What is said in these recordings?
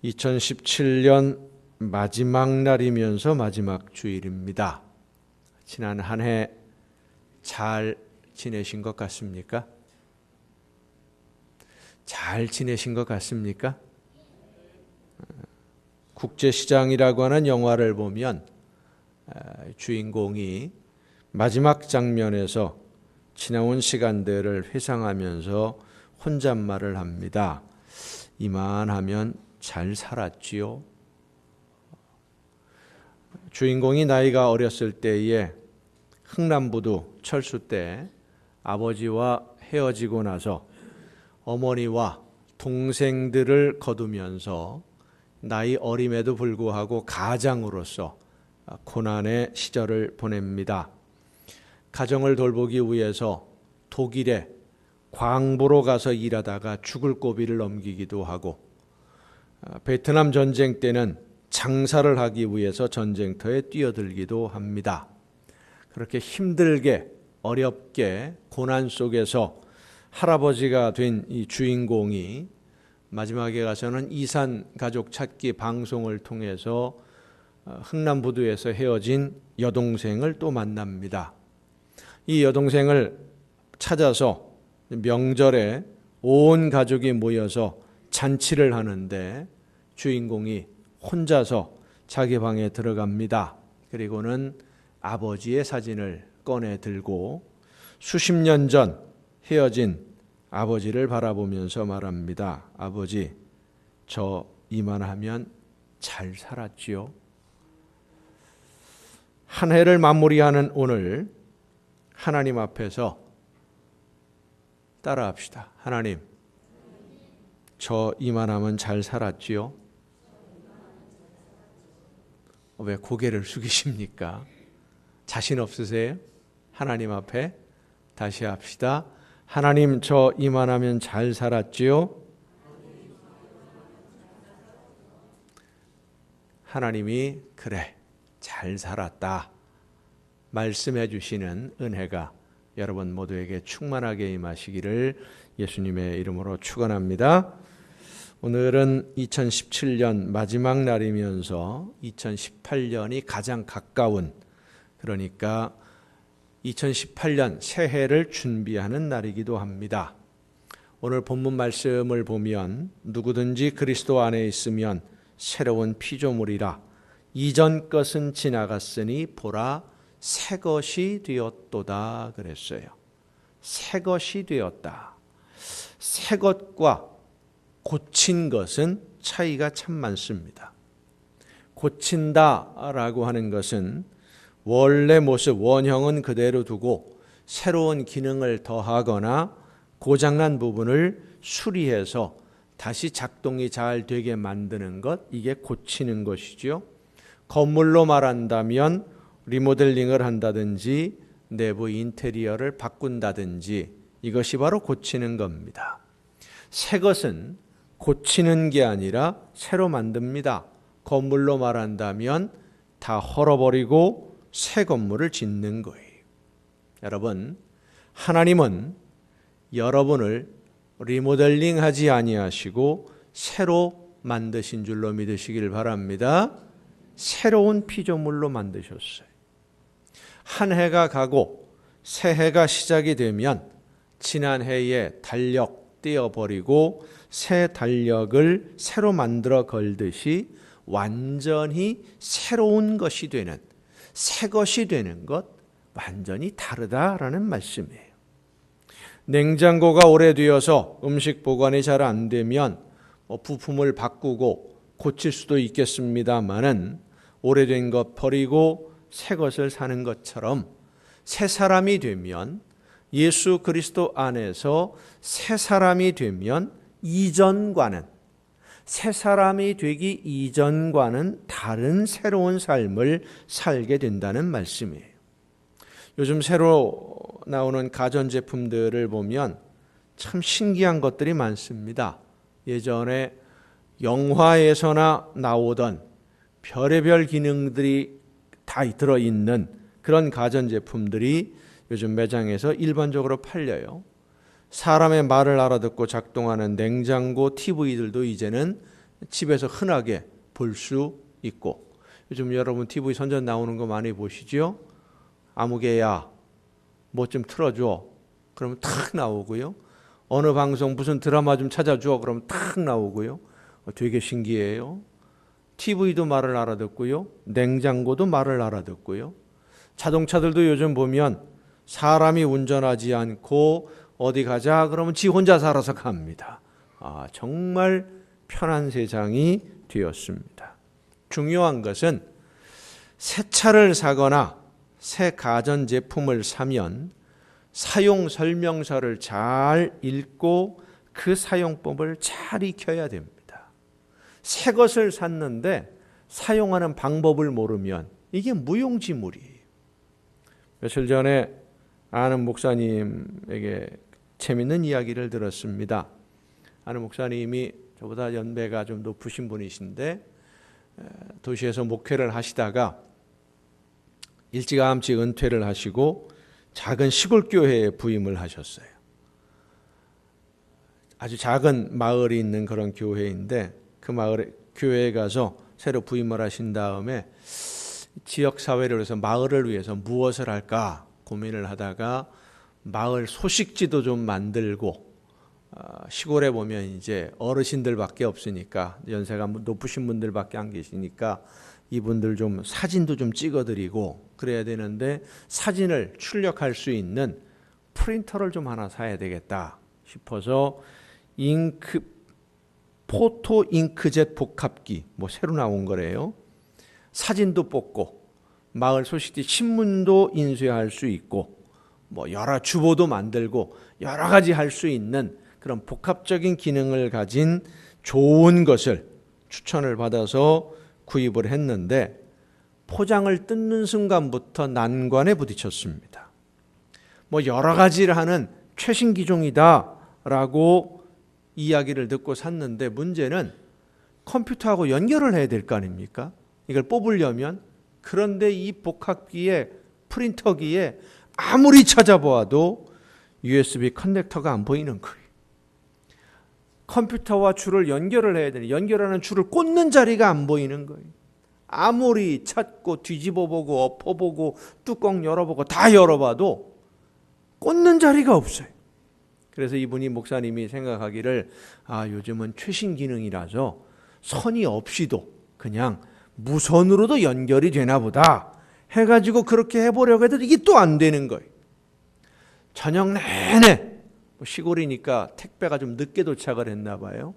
2017년 마지막 날이면서 마지막 주일입니다. 지난 한 해 잘 지내신 것 같습니까? 잘 지내신 것 같습니까? 국제시장이라고 하는 영화를 보면 주인공이 마지막 장면에서 지나온 시간들을 회상하면서 혼잣말을 합니다. 이만하면 잘 살았지요. 주인공이 나이가 어렸을 때에 흥남부두 철수 때 아버지와 헤어지고 나서 어머니와 동생들을 거두면서 나이 어림에도 불구하고 가장으로서 고난의 시절을 보냅니다. 가정을 돌보기 위해서 독일에 광부로 가서 일하다가 죽을 고비를 넘기기도 하고, 베트남 전쟁 때는 장사를 하기 위해서 전쟁터에 뛰어들기도 합니다. 그렇게 힘들게 어렵게 고난 속에서 할아버지가 된 이 주인공이 마지막에 가서는 이산 가족 찾기 방송을 통해서 흥남부두에서 헤어진 여동생을 또 만납니다. 이 여동생을 찾아서 명절에 온 가족이 모여서 잔치를 하는데 주인공이 혼자서 자기 방에 들어갑니다. 그리고는 아버지의 사진을 꺼내 들고 수십 년 전 헤어진 아버지를 바라보면서 말합니다. 아버지, 저 이만하면 잘 살았지요. 한 해를 마무리하는 오늘 하나님 앞에서 따라합시다. 하나님, 저 이만하면 잘 살았지요. 왜 고개를 숙이십니까? 자신 없으세요? 하나님 앞에 다시 합시다. 하나님, 저 이만하면 잘 살았지요? 하나님이 그래, 잘 살았다 말씀해 주시는 은혜가 여러분 모두에게 충만하게 임하시기를 예수님의 이름으로 축원합니다. 오늘은 2017년 마지막 날이면서 2018년이 가장 가까운, 그러니까 2018년 새해를 준비하는 날이기도 합니다. 오늘 본문 말씀을 보면 누구든지 그리스도 안에 있으면 새로운 피조물이라 이전 것은 지나갔으니 보라 새 것이 되었도다 그랬어요. 새 것이 되었다. 새 것과 고친 것은 차이가 참 많습니다. 고친다라고 하는 것은 원래 모습, 원형은 그대로 두고 새로운 기능을 더하거나 고장난 부분을 수리해서 다시 작동이 잘 되게 만드는 것, 이게 고치는 것이죠. 건물로 말한다면 리모델링을 한다든지 내부 인테리어를 바꾼다든지 이것이 바로 고치는 겁니다. 새 것은 고치는 게 아니라 새로 만듭니다. 건물로 말한다면 다 헐어버리고 새 건물을 짓는 거예요. 여러분, 하나님은 여러분을 리모델링하지 아니하시고 새로 만드신 줄로 믿으시길 바랍니다. 새로운 피조물로 만드셨어요. 한 해가 가고 새 해가 시작이 되면 지난 해의 달력 떼어버리고 새 달력을 새로 만들어 걸듯이 완전히 새로운 것이 되는, 새 것이 되는 것, 완전히 다르다라는 말씀이에요. 냉장고가 오래되어서 음식 보관이 잘 안 되면 부품을 바꾸고 고칠 수도 있겠습니다만은 오래된 것 버리고 새 것을 사는 것처럼 새 사람이 되면, 예수 그리스도 안에서 새 사람이 되면 새 사람이 되기 이전과는 다른 새로운 삶을 살게 된다는 말씀이에요. 요즘 새로 나오는 가전제품들을 보면 참 신기한 것들이 많습니다. 예전에 영화에서나 나오던 별의별 기능들이 다 들어있는 그런 가전제품들이 요즘 매장에서 일반적으로 팔려요. 사람의 말을 알아듣고 작동하는 냉장고, TV들도 이제는 집에서 흔하게 볼 수 있고, 요즘 여러분 TV 선전 나오는 거 많이 보시죠? 아무개야 뭐 좀 틀어줘 그러면 탁 나오고요. 어느 방송 무슨 드라마 좀 찾아줘 그러면 탁 나오고요. 되게 신기해요. TV도 말을 알아듣고요. 냉장고도 말을 알아듣고요. 자동차들도 요즘 보면 사람이 운전하지 않고 어디 가자 그러면 지 혼자 살아서 갑니다. 정말 편한 세상이 되었습니다. 중요한 것은 새 차를 사거나 새 가전제품을 사면 사용 설명서를 잘 읽고 그 사용법을 잘 익혀야 됩니다. 새 것을 샀는데 사용하는 방법을 모르면 이게 무용지물이에요. 며칠 전에 아는 목사님에게 재밌는 이야기를 들었습니다. 아는 목사님이 저보다 연배가 좀 높으신 분이신데 도시에서 목회를 하시다가 일찌감치 은퇴를 하시고 작은 시골 교회에 부임을 하셨어요. 아주 작은 마을이 있는 그런 교회인데 그 마을에 교회에 가서 새로 부임을 하신 다음에 지역 사회를 위해서 마을을 위해서 무엇을 할까 고민을 하다가 마을 소식지도 좀 만들고 시골에 보면 이제 어르신들밖에 없으니까 연세가 높으신 분들밖에 안 계시니까 이분들 좀 사진도 좀 찍어드리고 그래야 되는데 사진을 출력할 수 있는 프린터를 좀 하나 사야 되겠다 싶어서 포토 잉크젯 복합기 뭐 새로 나온 거래요. 사진도 뽑고 마을 소식지 신문도 인쇄할 수 있고 뭐 여러 주보도 만들고 여러 가지 할 수 있는 그런 복합적인 기능을 가진 좋은 것을 추천을 받아서 구입을 했는데 포장을 뜯는 순간부터 난관에 부딪혔습니다. 뭐 여러 가지를 하는 최신 기종이다라고 이야기를 듣고 샀는데 문제는 컴퓨터하고 연결을 해야 될 거 아닙니까? 이걸 뽑으려면. 그런데 이 복합기에 프린터기에 아무리 찾아보아도 USB 커넥터가 안 보이는 거예요. 컴퓨터와 줄을 연결을 해야 되는 연결하는 줄을 꽂는 자리가 안 보이는 거예요. 아무리 찾고 뒤집어보고 엎어보고 뚜껑 열어보고 다 열어봐도 꽂는 자리가 없어요. 그래서 이분이 목사님이 생각하기를 요즘은 최신 기능이라서 선이 없이도 그냥 무선으로도 연결이 되나 보다 해가지고 그렇게 해보려고 해도 이게 또 안 되는 거예요. 저녁 내내 시골이니까 택배가 좀 늦게 도착을 했나 봐요.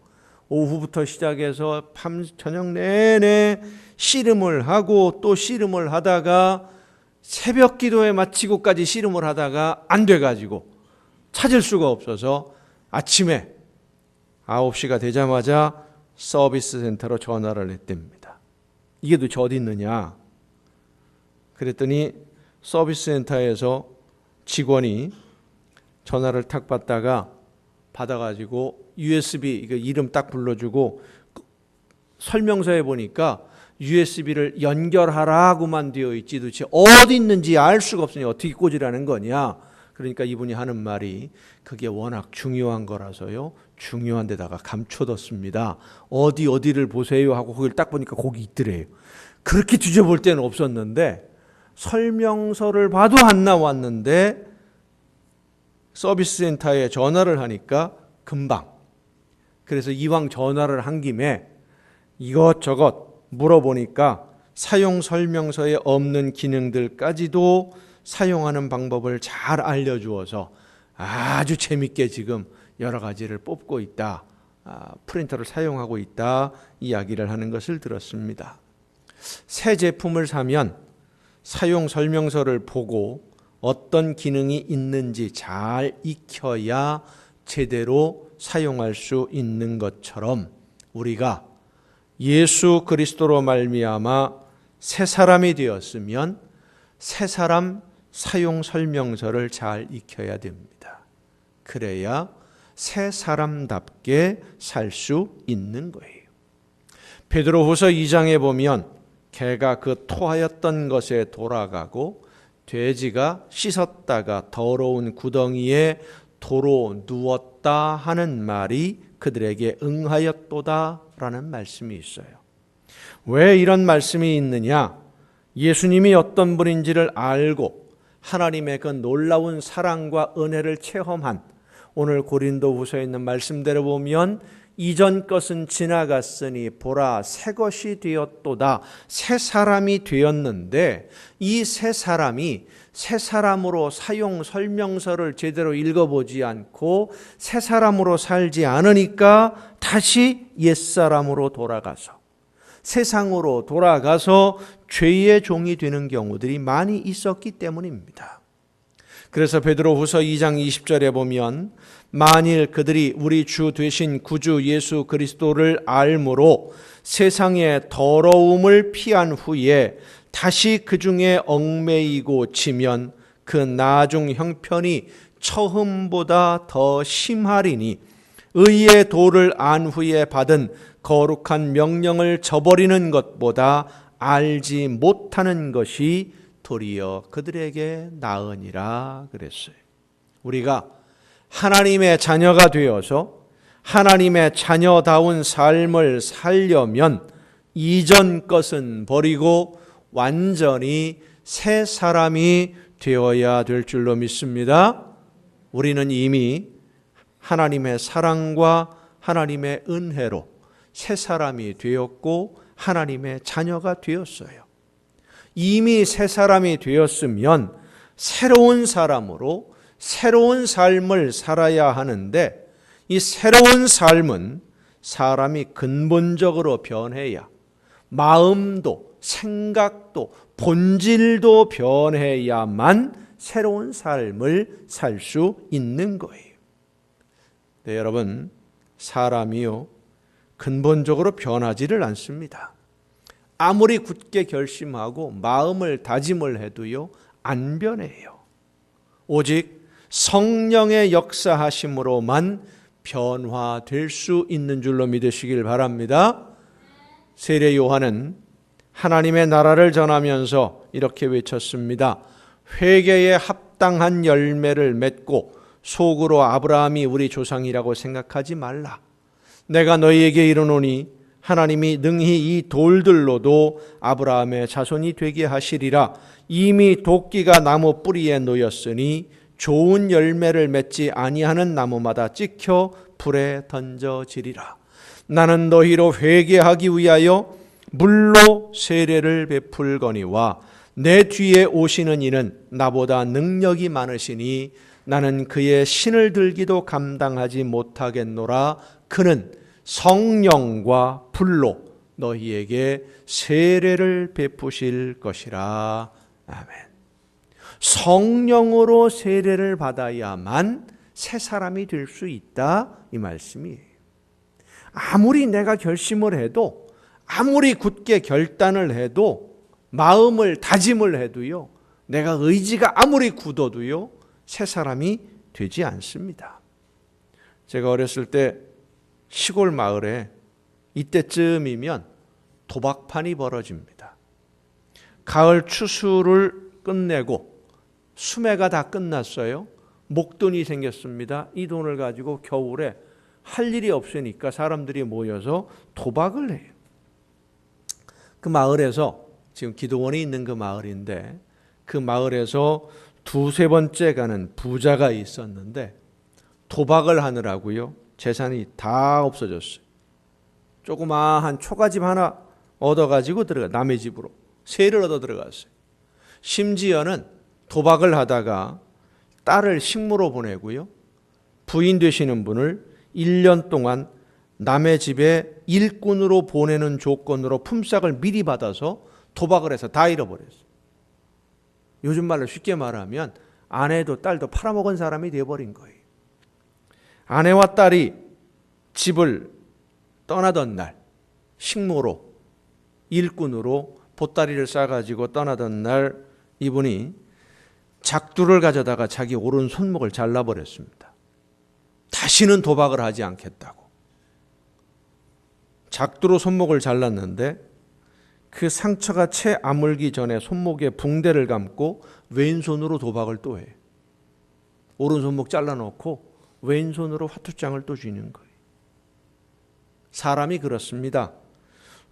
오후부터 시작해서 저녁 내내 씨름을 하고 또 씨름을 하다가 새벽 기도에 마치고까지 씨름을 하다가 안 돼가지고 찾을 수가 없어서 아침에 9시가 되자마자 서비스 센터로 전화를 했답니다. 이게 도대체 어디 있느냐? 그랬더니 서비스 센터에서 직원이 전화를 탁 받아가지고 USB 이름 딱 불러주고 설명서에 보니까 USB를 연결하라고만 되어 있지 도대체 어디 있는지 알 수가 없으니 어떻게 꽂으라는 거냐. 그러니까 이분이 하는 말이 그게 워낙 중요한 거라서요. 중요한 데다가 감춰뒀습니다. 어디를 보세요 하고 거기를 딱 보니까 거기 있더래요. 그렇게 뒤져볼 때는 없었는데 설명서를 봐도 안 나왔는데 서비스 센터에 전화를 하니까 금방. 그래서 이왕 전화를 한 김에 이것저것 물어보니까 사용 설명서에 없는 기능들까지도 사용하는 방법을 잘 알려주어서 아주 재밌게 지금 여러 가지를 뽑고 있다. 프린터를 사용하고 있다. 이야기를 하는 것을 들었습니다. 새 제품을 사면 사용 설명서를 보고 어떤 기능이 있는지 잘 익혀야 제대로 사용할 수 있는 것처럼 우리가 예수 그리스도로 말미암아 새 사람이 되었으면 새 사람 사용 설명서를 잘 익혀야 됩니다. 그래야 새 사람답게 살 수 있는 거예요. 베드로후서 2장에 보면 개가 그 토하였던 것에 돌아가고 돼지가 씻었다가 더러운 구덩이에 도로 누웠다 하는 말이 그들에게 응하였도다 라는 말씀이 있어요. 왜 이런 말씀이 있느냐? 예수님이 어떤 분인지를 알고 하나님의 그 놀라운 사랑과 은혜를 체험한 오늘 고린도후서에 있는 말씀대로 보면 이전 것은 지나갔으니 보라 새 것이 되었도다. 새 사람이 되었는데 이 새 사람이 새 사람으로 사용 설명서를 제대로 읽어보지 않고 새 사람으로 살지 않으니까 다시 옛사람으로 돌아가서 세상으로 돌아가서 죄의 종이 되는 경우들이 많이 있었기 때문입니다. 그래서 베드로후서 2장 20절에 보면 만일 그들이 우리 주 되신 구주 예수 그리스도를 알므로 세상의 더러움을 피한 후에 다시 그 중에 얽매이고 지면 그 나중 형편이 처음보다 더 심하리니 의의 도를 안 후에 받은 거룩한 명령을 저버리는 것보다 알지 못하는 것이 도리어 그들에게 나으니라 그랬어요. 우리가 하나님의 자녀가 되어서 하나님의 자녀다운 삶을 살려면 이전 것은 버리고 완전히 새 사람이 되어야 될 줄로 믿습니다. 우리는 이미 하나님의 사랑과 하나님의 은혜로 새 사람이 되었고 하나님의 자녀가 되었어요. 이미 새 사람이 되었으면 새로운 사람으로 새로운 삶을 살아야 하는데 이 새로운 삶은 사람이 근본적으로 변해야 마음도 생각도 본질도 변해야만 새로운 삶을 살 수 있는 거예요. 네, 여러분, 사람이요 근본적으로 변하지를 않습니다. 아무리 굳게 결심하고 마음을 다짐을 해도요 안 변해요. 오직 성령의 역사하심으로만 변화될 수 있는 줄로 믿으시길 바랍니다. 세례 요한은 하나님의 나라를 전하면서 이렇게 외쳤습니다. 회개에 합당한 열매를 맺고 속으로 아브라함이 우리 조상이라고 생각하지 말라. 내가 너희에게 이르노니 하나님이 능히 이 돌들로도 아브라함의 자손이 되게 하시리라. 이미 도끼가 나무 뿌리에 놓였으니 좋은 열매를 맺지 아니하는 나무마다 찍혀 불에 던져지리라. 나는 너희로 회개하기 위하여 물로 세례를 베풀거니와 내 뒤에 오시는 이는 나보다 능력이 많으시니 나는 그의 신을 들기도 감당하지 못하겠노라. 그는 성령과 불로 너희에게 세례를 베푸실 것이라. 아멘. 성령으로 세례를 받아야만 새 사람이 될 수 있다 이 말씀이에요. 아무리 내가 결심을 해도 아무리 굳게 결단을 해도 마음을 다짐을 해도요 내가 의지가 아무리 굳어도요 새 사람이 되지 않습니다. 제가 어렸을 때 시골 마을에 이때쯤이면 도박판이 벌어집니다. 가을 추수를 끝내고 수매가 다 끝났어요. 목돈이 생겼습니다. 이 돈을 가지고 겨울에 할 일이 없으니까 사람들이 모여서 도박을 해요. 그 마을에서 지금 기도원이 있는 그 마을인데 그 마을에서 두세 번째 가는 부자가 있었는데 도박을 하느라고요 재산이 다 없어졌어요. 조그마한 초가집 하나 얻어가지고 남의 집으로 세를 얻어 들어갔어요. 심지어는 도박을 하다가 딸을 식모로 보내고요 부인 되시는 분을 1년 동안 남의 집에 일꾼으로 보내는 조건으로 품삯을 미리 받아서 도박을 해서 다 잃어버렸어요. 요즘 말로 쉽게 말하면 아내도 딸도 팔아먹은 사람이 되어버린 거예요. 아내와 딸이 집을 떠나던 날 식모로 일꾼으로 보따리를 싸가지고 떠나던 날 이분이 작두를 가져다가 자기 오른 손목을 잘라버렸습니다. 다시는 도박을 하지 않겠다고. 작두로 손목을 잘랐는데 그 상처가 채 아물기 전에 손목에 붕대를 감고 왼손으로 도박을 또 해. 오른손목 잘라놓고 왼손으로 화투장을 또 쥐는 거예요. 사람이 그렇습니다.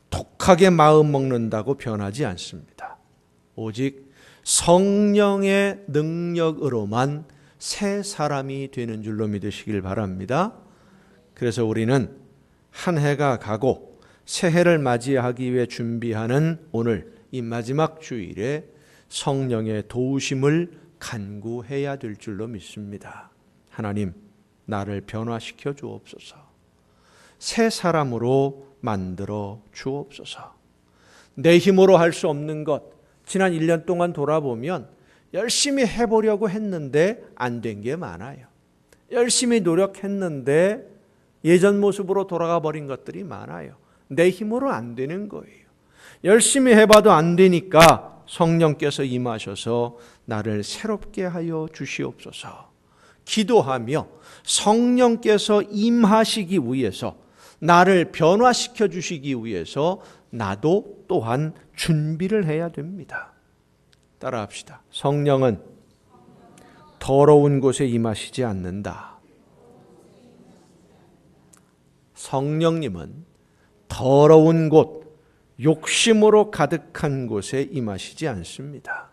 독하게 마음 먹는다고 변하지 않습니다. 오직 성령의 능력으로만 새 사람이 되는 줄로 믿으시길 바랍니다. 그래서 우리는 한 해가 가고 새해를 맞이하기 위해 준비하는 오늘 이 마지막 주일에 성령의 도우심을 간구해야 될 줄로 믿습니다. 하나님, 나를 변화시켜 주옵소서. 새 사람으로 만들어 주옵소서. 내 힘으로 할 수 없는 것, 지난 1년 동안 돌아보면 열심히 해보려고 했는데 안 된 게 많아요. 열심히 노력했는데 예전 모습으로 돌아가 버린 것들이 많아요. 내 힘으로 안 되는 거예요. 열심히 해봐도 안 되니까 성령께서 임하셔서 나를 새롭게 하여 주시옵소서. 기도하며 성령께서 임하시기 위해서, 나를 변화시켜 주시기 위해서 나도 또한 준비를 해야 됩니다. 따라합시다. 성령은 더러운 곳에 임하시지 않는다. 성령님은 더러운 곳, 욕심으로 가득한 곳에 임하시지 않습니다.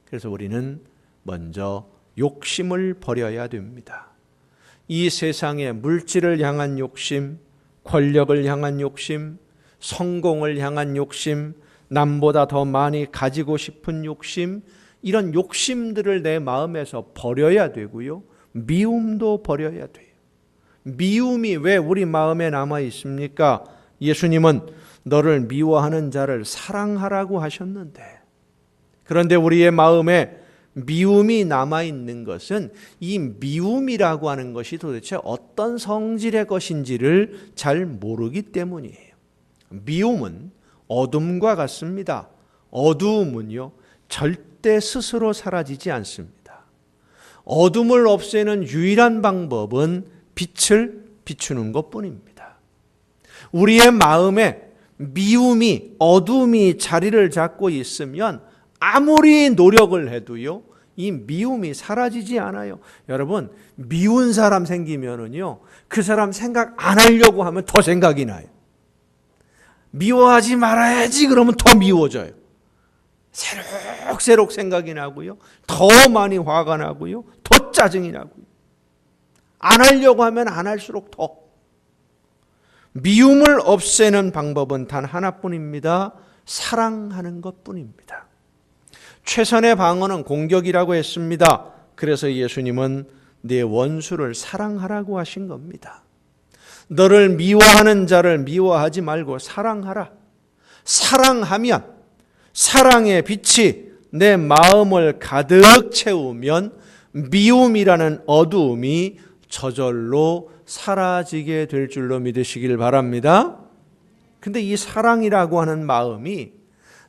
그래서 우리는 먼저 욕심을 버려야 됩니다. 이 세상의 물질을 향한 욕심, 권력을 향한 욕심, 성공을 향한 욕심, 남보다 더 많이 가지고 싶은 욕심, 이런 욕심들을 내 마음에서 버려야 되고요. 미움도 버려야 돼요. 미움이 왜 우리 마음에 남아 있습니까? 예수님은 너를 미워하는 자를 사랑하라고 하셨는데, 그런데 우리의 마음에 미움이 남아있는 것은 이 미움이라고 하는 것이 도대체 어떤 성질의 것인지를 잘 모르기 때문이에요. 미움은 어둠과 같습니다. 어두움은요, 절대 스스로 사라지지 않습니다. 어둠을 없애는 유일한 방법은 빛을 비추는 것뿐입니다. 우리의 마음에 미움이, 어둠이 자리를 잡고 있으면 아무리 노력을 해도요, 이 미움이 사라지지 않아요. 여러분, 미운 사람 생기면은요, 그 사람 생각 안 하려고 하면 더 생각이 나요. 미워하지 말아야지 그러면 더 미워져요. 새록새록 생각이 나고요, 더 많이 화가 나고요, 더 짜증이 나고요. 안 하려고 하면 안 할수록 더. 미움을 없애는 방법은 단 하나뿐입니다. 사랑하는 것뿐입니다. 최선의 방어는 공격이라고 했습니다. 그래서 예수님은 내 원수를 사랑하라고 하신 겁니다. 너를 미워하는 자를 미워하지 말고 사랑하라. 사랑하면, 사랑의 빛이 내 마음을 가득 채우면 미움이라는 어두움이 저절로 사라지게 될 줄로 믿으시길 바랍니다. 근데 이 사랑이라고 하는 마음이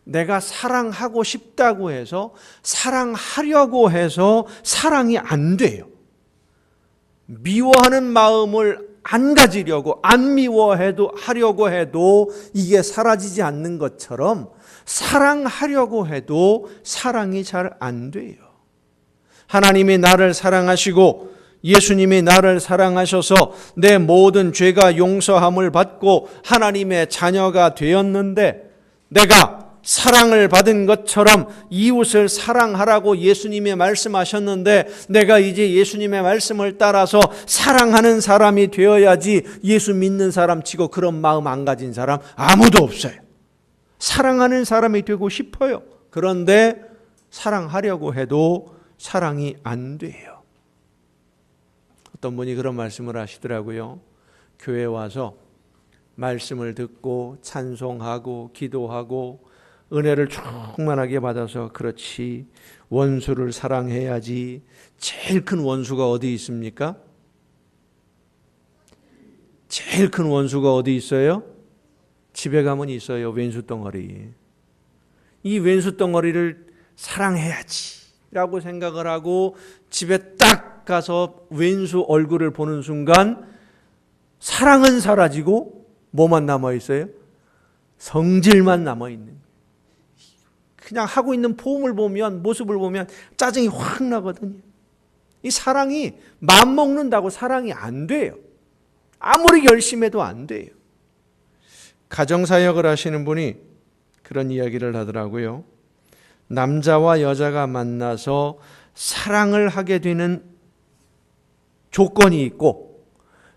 내가 사랑하고 싶다고 해서, 사랑하려고 해서 사랑이 안 돼요. 미워하는 마음을 안 가지려고, 안 미워해도 하려고 해도 이게 사라지지 않는 것처럼 사랑하려고 해도 사랑이 잘 안 돼요. 하나님이 나를 사랑하시고 예수님이 나를 사랑하셔서 내 모든 죄가 용서함을 받고 하나님의 자녀가 되었는데, 내가 사랑을 받은 것처럼 이웃을 사랑하라고 예수님이 말씀하셨는데, 내가 이제 예수님의 말씀을 따라서 사랑하는 사람이 되어야지, 예수 믿는 사람 치고 그런 마음 안 가진 사람 아무도 없어요. 사랑하는 사람이 되고 싶어요. 그런데 사랑하려고 해도 사랑이 안 돼요. 어떤 분이 그런 말씀을 하시더라고요. 교회 와서 말씀을 듣고 찬송하고 기도하고 은혜를 충만하게 받아서, 그렇지, 원수를 사랑해야지. 제일 큰 원수가 어디 있습니까? 제일 큰 원수가 어디 있어요? 집에 가면 있어요. 왼수 덩어리. 이 왼수 덩어리를 사랑해야지 라고 생각을 하고 집에 딱 가서 왼수 얼굴을 보는 순간 사랑은 사라지고 뭐만 남아있어요? 성질만 남아있는. 그냥 하고 있는 폼을 보면, 모습을 보면 짜증이 확 나거든요. 이 사랑이, 마음 먹는다고 사랑이 안 돼요. 아무리 열심히 해도 안 돼요. 가정사역을 하시는 분이 그런 이야기를 하더라고요. 남자와 여자가 만나서 사랑을 하게 되는 조건이 있고,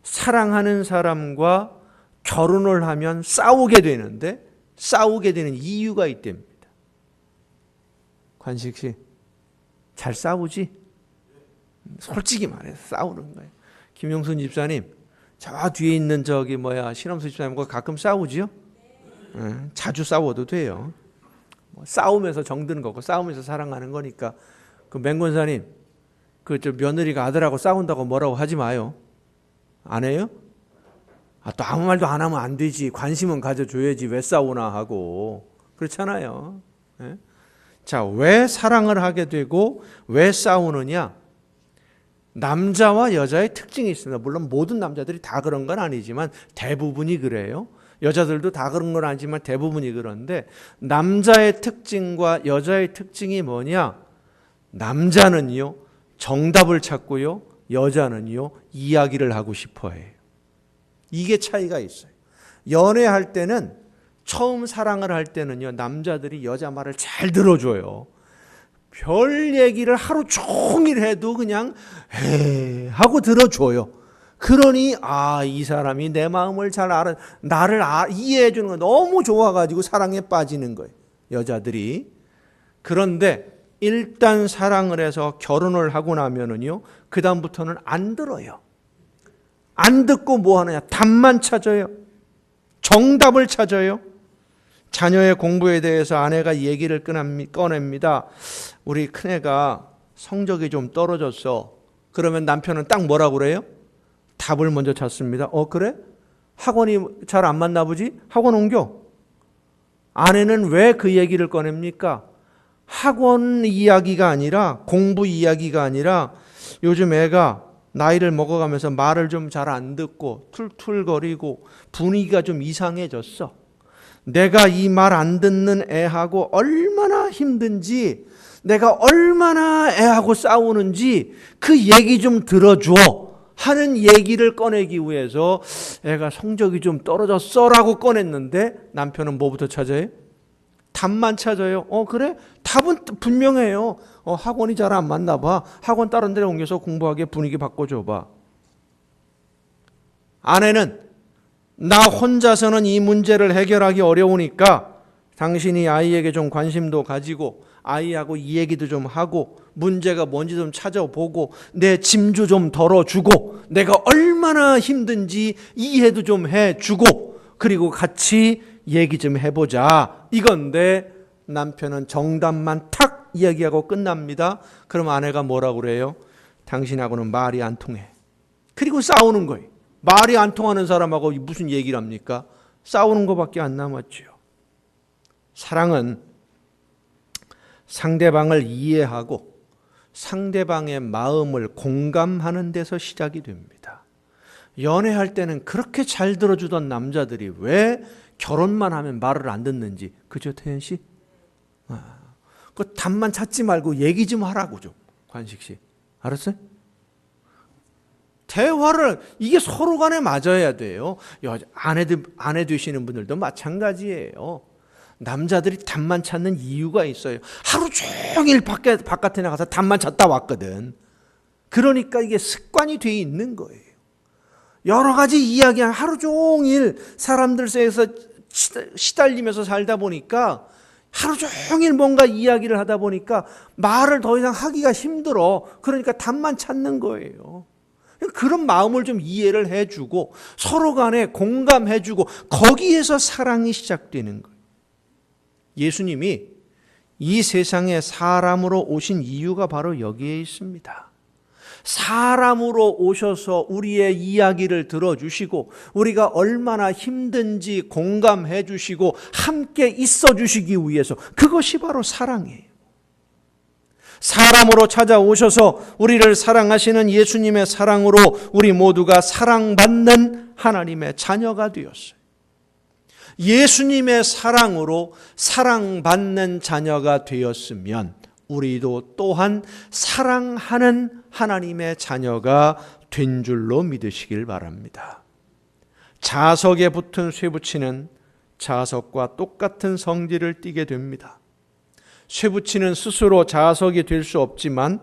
사랑하는 사람과 결혼을 하면 싸우게 되는데, 싸우게 되는 이유가 있답니다. 관식 씨, 잘 싸우지? 솔직히 말해서 싸우는 거예요. 김용순 집사님, 저 뒤에 있는 신엄수 집사님과 가끔 싸우지요? 자주 싸워도 돼요. 싸우면서 정드는 거고 싸우면서 사랑하는 거니까. 그 맹권사님, 저 며느리가 아들하고 싸운다고 뭐라고 하지 마요. 안 해요? 또 아무 말도 안 하면 안 되지. 관심은 가져줘야지. 왜 싸우나 하고. 그렇잖아요. 자, 왜 사랑을 하게 되고 왜 싸우느냐? 남자와 여자의 특징이 있습니다. 물론 모든 남자들이 다 그런 건 아니지만 대부분이 그래요. 여자들도 다 그런 건 아니지만 대부분이 그런데, 남자의 특징과 여자의 특징이 뭐냐? 남자는요, 정답을 찾고요, 여자는요, 이야기를 하고 싶어 해요. 이게 차이가 있어요. 연애할 때는, 처음 사랑을 할 때는요, 남자들이 여자 말을 잘 들어줘요. 별 얘기를 하루 종일 해도 그냥 에이 하고 들어줘요. 그러니 이 사람이 내 마음을 잘 알아, 나를 이해해 주는 거 너무 좋아가지고 사랑에 빠지는 거예요, 여자들이. 그런데 일단 사랑을 해서 결혼을 하고 나면은요, 그 다음부터는 안 들어요. 안 듣고 뭐 하느냐? 답만 찾아요. 정답을 찾아요. 자녀의 공부에 대해서 아내가 얘기를 꺼냅니다. 우리 큰애가 성적이 좀 떨어졌어. 그러면 남편은 딱 뭐라고 그래요? 답을 먼저 찾습니다. 그래? 학원이 잘 안 맞나 보지? 학원 옮겨. 아내는 왜 그 얘기를 꺼냅니까? 학원 이야기가 아니라, 공부 이야기가 아니라, 요즘 애가 나이를 먹어가면서 말을 좀 잘 안 듣고 툴툴거리고 분위기가 좀 이상해졌어. 내가 이 말 안 듣는 애하고 얼마나 힘든지, 내가 얼마나 애하고 싸우는지 그 얘기 좀 들어줘 하는 얘기를 꺼내기 위해서 애가 성적이 좀 떨어졌어라고 꺼냈는데, 남편은 뭐부터 찾아요? 답만 찾아요. 그래? 답은 분명해요. 학원이 잘 안 맞나 봐. 학원 다른 데로 옮겨서 공부하게 분위기 바꿔줘봐. 아내는 나 혼자서는 이 문제를 해결하기 어려우니까 당신이 아이에게 좀 관심도 가지고 아이하고 이 얘기도 좀 하고 문제가 뭔지 좀 찾아보고 내 짐도 좀 덜어주고 내가 얼마나 힘든지 이해도 좀 해주고 그리고 같이 얘기 좀 해보자, 이건데 남편은 정답만 탁 이야기하고 끝납니다. 그럼 아내가 뭐라고 그래요? 당신하고는 말이 안 통해. 그리고 싸우는 거예요. 말이 안 통하는 사람하고 무슨 얘기를 합니까? 싸우는 것밖에 안 남았죠. 사랑은 상대방을 이해하고 상대방의 마음을 공감하는 데서 시작이 됩니다. 연애할 때는 그렇게 잘 들어주던 남자들이 왜 결혼만 하면 말을 안 듣는지, 그죠, 태연 씨? 그 답만 찾지 말고 얘기 좀 하라고 좀, 관식 씨. 알았어요? 대화를, 이게 서로 간에 맞아야 돼요. 아내 되시는 분들도 마찬가지예요. 남자들이 답만 찾는 이유가 있어요. 하루 종일 바깥에 나가서 답만 찾다 왔거든. 그러니까 이게 습관이 돼 있는 거예요. 여러 가지 이야기한 하루 종일 사람들 사이에서 시달리면서 살다 보니까 하루 종일 뭔가 이야기를 하다 보니까 말을 더 이상 하기가 힘들어. 그러니까 답만 찾는 거예요. 그런 마음을 좀 이해를 해주고 서로 간에 공감해주고 거기에서 사랑이 시작되는 거예요. 예수님이 이 세상에 사람으로 오신 이유가 바로 여기에 있습니다. 사람으로 오셔서 우리의 이야기를 들어주시고 우리가 얼마나 힘든지 공감해 주시고 함께 있어 주시기 위해서, 그것이 바로 사랑이에요. 사람으로 찾아오셔서 우리를 사랑하시는 예수님의 사랑으로 우리 모두가 사랑받는 하나님의 자녀가 되었어요. 예수님의 사랑으로 사랑받는 자녀가 되었으면 우리도 또한 사랑하는 하나님의 자녀가 된 줄로 믿으시길 바랍니다. 자석에 붙은 쇠붙이는 자석과 똑같은 성질을 띠게 됩니다. 쇠붙이는 스스로 자석이 될 수 없지만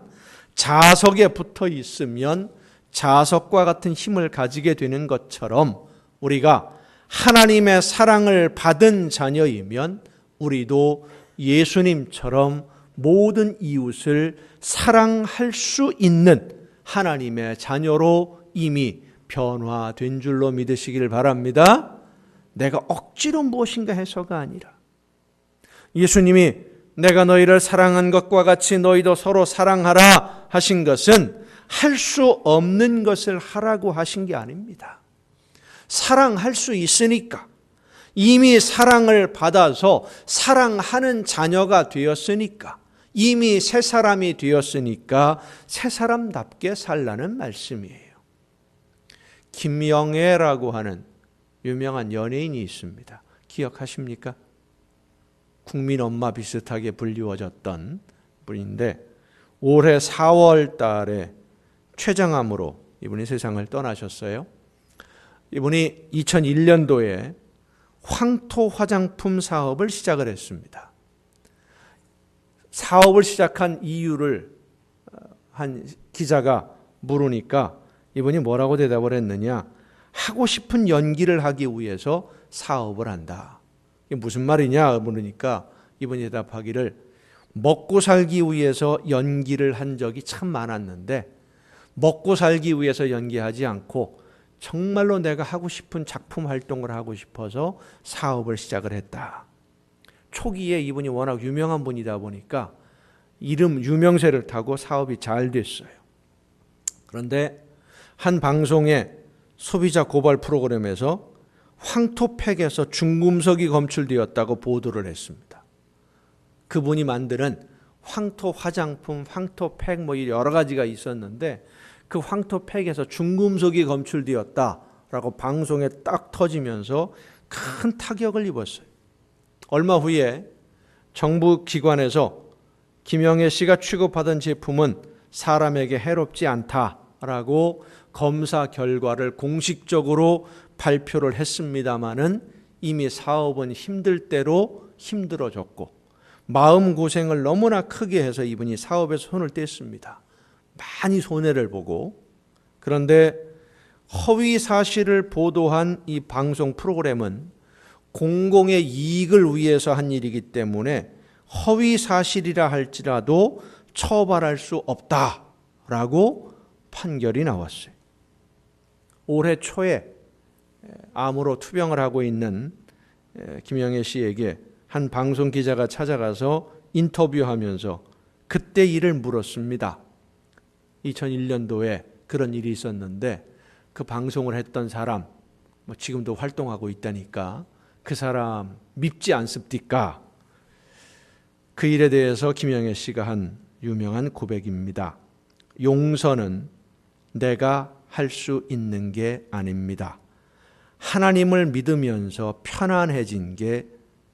자석에 붙어 있으면 자석과 같은 힘을 가지게 되는 것처럼 우리가 하나님의 사랑을 받은 자녀이면 우리도 예수님처럼 모든 이웃을 사랑할 수 있는 하나님의 자녀로 이미 변화된 줄로 믿으시길 바랍니다. 내가 억지로 무엇인가 해서가 아니라 예수님이 내가 너희를 사랑한 것과 같이 너희도 서로 사랑하라 하신 것은 할 수 없는 것을 하라고 하신 게 아닙니다. 사랑할 수 있으니까, 이미 사랑을 받아서 사랑하는 자녀가 되었으니까, 이미 새 사람이 되었으니까 새 사람답게 살라는 말씀이에요. 김영애라고 하는 유명한 연예인이 있습니다. 기억하십니까? 국민 엄마 비슷하게 불리워졌던 분인데 올해 4월 달에 췌장암으로 이분이 세상을 떠나셨어요. 이분이 2001년도에 황토 화장품 사업을 시작을 했습니다. 사업을 시작한 이유를 한 기자가 물으니까 이분이 뭐라고 대답을 했느냐? 하고 싶은 연기를 하기 위해서 사업을 한다. 이게 무슨 말이냐 물으니까 이분이 대답하기를 먹고 살기 위해서 연기를 한 적이 참 많았는데 먹고 살기 위해서 연기하지 않고 정말로 내가 하고 싶은 작품 활동을 하고 싶어서 사업을 시작을 했다. 초기에 이분이 워낙 유명한 분이다 보니까 이름 유명세를 타고 사업이 잘 됐어요. 그런데 한 방송의 소비자 고발 프로그램에서 황토팩에서 중금속이 검출되었다고 보도를 했습니다. 그분이 만드는 황토 화장품, 황토팩 뭐 여러 가지가 있었는데 그 황토팩에서 중금속이 검출되었다라고 방송에 딱 터지면서 큰 타격을 입었어요. 얼마 후에 정부 기관에서 김영애 씨가 취급하던 제품은 사람에게 해롭지 않다라고 검사 결과를 공식적으로 발표를 했습니다마는 이미 사업은 힘들 대로 힘들어졌고 마음고생을 너무나 크게 해서 이분이 사업에서 손을 뗐습니다. 많이 손해를 보고. 그런데 허위 사실을 보도한 이 방송 프로그램은 공공의 이익을 위해서 한 일이기 때문에 허위 사실이라 할지라도 처벌할 수 없다라고 판결이 나왔어요. 올해 초에 암으로 투병을 하고 있는 김영애 씨에게 한 방송 기자가 찾아가서 인터뷰하면서 그때 일을 물었습니다. 2001년도에 그런 일이 있었는데 그 방송을 했던 사람 지금도 활동하고 있다니까 그 사람 밉지 않습니까? 그 일에 대해서 김영애 씨가 한 유명한 고백입니다. 용서는 내가 할 수 있는 게 아닙니다. 하나님을 믿으면서 편안해진 게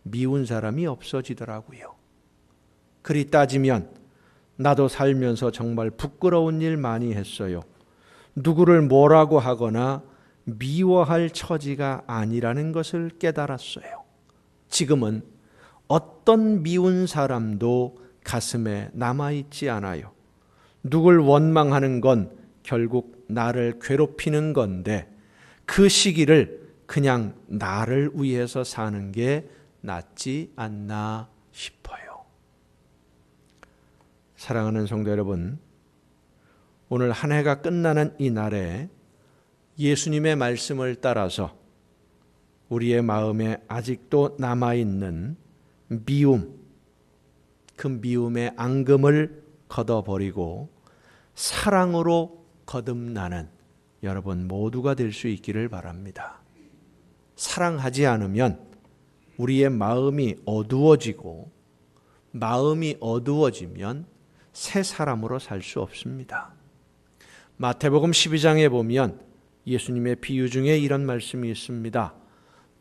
미운 사람이 없어지더라고요. 그리 따지면 나도 살면서 정말 부끄러운 일 많이 했어요. 누구를 뭐라고 하거나 미워할 처지가 아니라는 것을 깨달았어요. 지금은 어떤 미운 사람도 가슴에 남아있지 않아요. 누굴 원망하는 건 결국 나를 괴롭히는 건데 그 시기를 그냥 나를 위해서 사는 게 낫지 않나 싶어요. 사랑하는 성도 여러분, 오늘 한 해가 끝나는 이 날에 예수님의 말씀을 따라서 우리의 마음에 아직도 남아있는 미움, 그 미움의 앙금을 걷어버리고 사랑으로 거듭나는 여러분 모두가 될 수 있기를 바랍니다. 사랑하지 않으면 우리의 마음이 어두워지고 마음이 어두워지면 새 사람으로 살 수 없습니다. 마태복음 12장에 보면 예수님의 비유 중에 이런 말씀이 있습니다.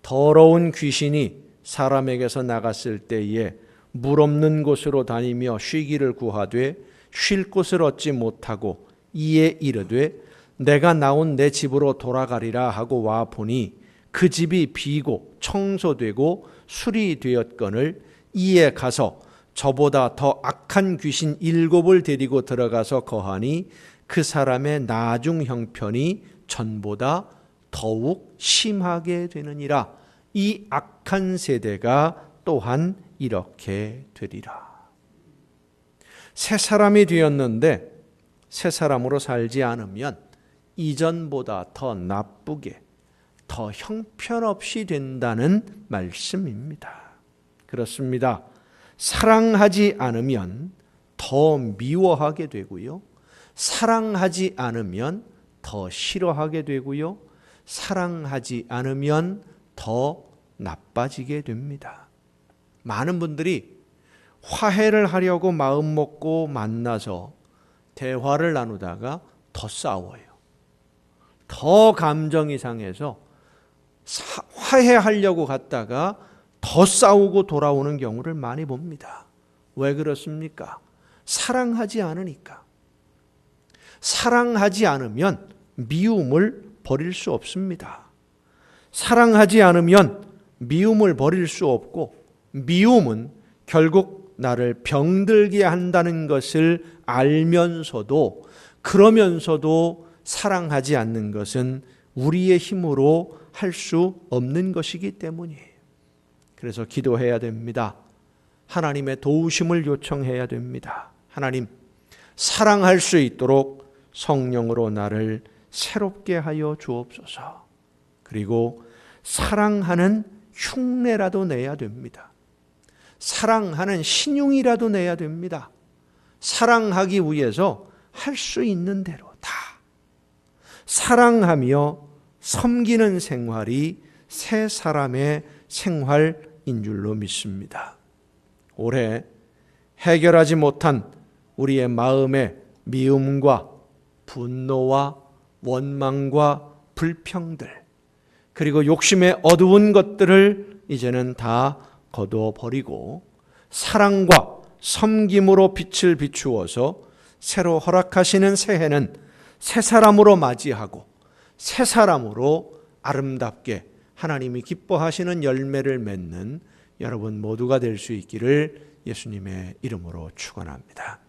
더러운 귀신이 사람에게서 나갔을 때에 물 없는 곳으로 다니며 쉬기를 구하되 쉴 곳을 얻지 못하고 이에 이르되 내가 나온 내 집으로 돌아가리라 하고 와 보니 그 집이 비고 청소되고 수리되었거늘 이에 가서 저보다 더 악한 귀신 7을 데리고 들어가서 거하니 그 사람의 나중 형편이 전보다 더욱 심하게 되느니라. 이 악한 세대가 또한 이렇게 되리라. 새 사람이 되었는데 새 사람으로 살지 않으면 이전보다 더 나쁘게, 더 형편없이 된다는 말씀입니다. 그렇습니다. 사랑하지 않으면 더 미워하게 되고요. 사랑하지 않으면 더 싫어하게 되고요. 사랑하지 않으면 더 나빠지게 됩니다. 많은 분들이 화해를 하려고 마음 먹고 만나서 대화를 나누다가 더 싸워요. 더 감정이 상해서 화해하려고 갔다가 더 싸우고 돌아오는 경우를 많이 봅니다. 왜 그렇습니까? 사랑하지 않으니까. 사랑하지 않으면 미움을 버릴 수 없습니다. 사랑하지 않으면 미움을 버릴 수 없고, 미움은 결국 나를 병들게 한다는 것을 알면서도, 그러면서도 사랑하지 않는 것은 우리의 힘으로 할 수 없는 것이기 때문이에요. 그래서 기도해야 됩니다. 하나님의 도우심을 요청해야 됩니다. 하나님, 사랑할 수 있도록 성령으로 나를 새롭게 하여 주옵소서. 그리고 사랑하는 흉내라도 내야 됩니다. 사랑하는 신용이라도 내야 됩니다. 사랑하기 위해서 할 수 있는 대로 다 사랑하며 섬기는 생활이 새 사람의 생활인 줄로 믿습니다. 올해 해결하지 못한 우리의 마음의 미움과 분노와 원망과 불평들, 그리고 욕심의 어두운 것들을 이제는 다 거두어버리고 사랑과 섬김으로 빛을 비추어서 새로 허락하시는 새해는 새 사람으로 맞이하고 새 사람으로 아름답게 하나님이 기뻐하시는 열매를 맺는 여러분 모두가 될 수 있기를 예수님의 이름으로 축원합니다.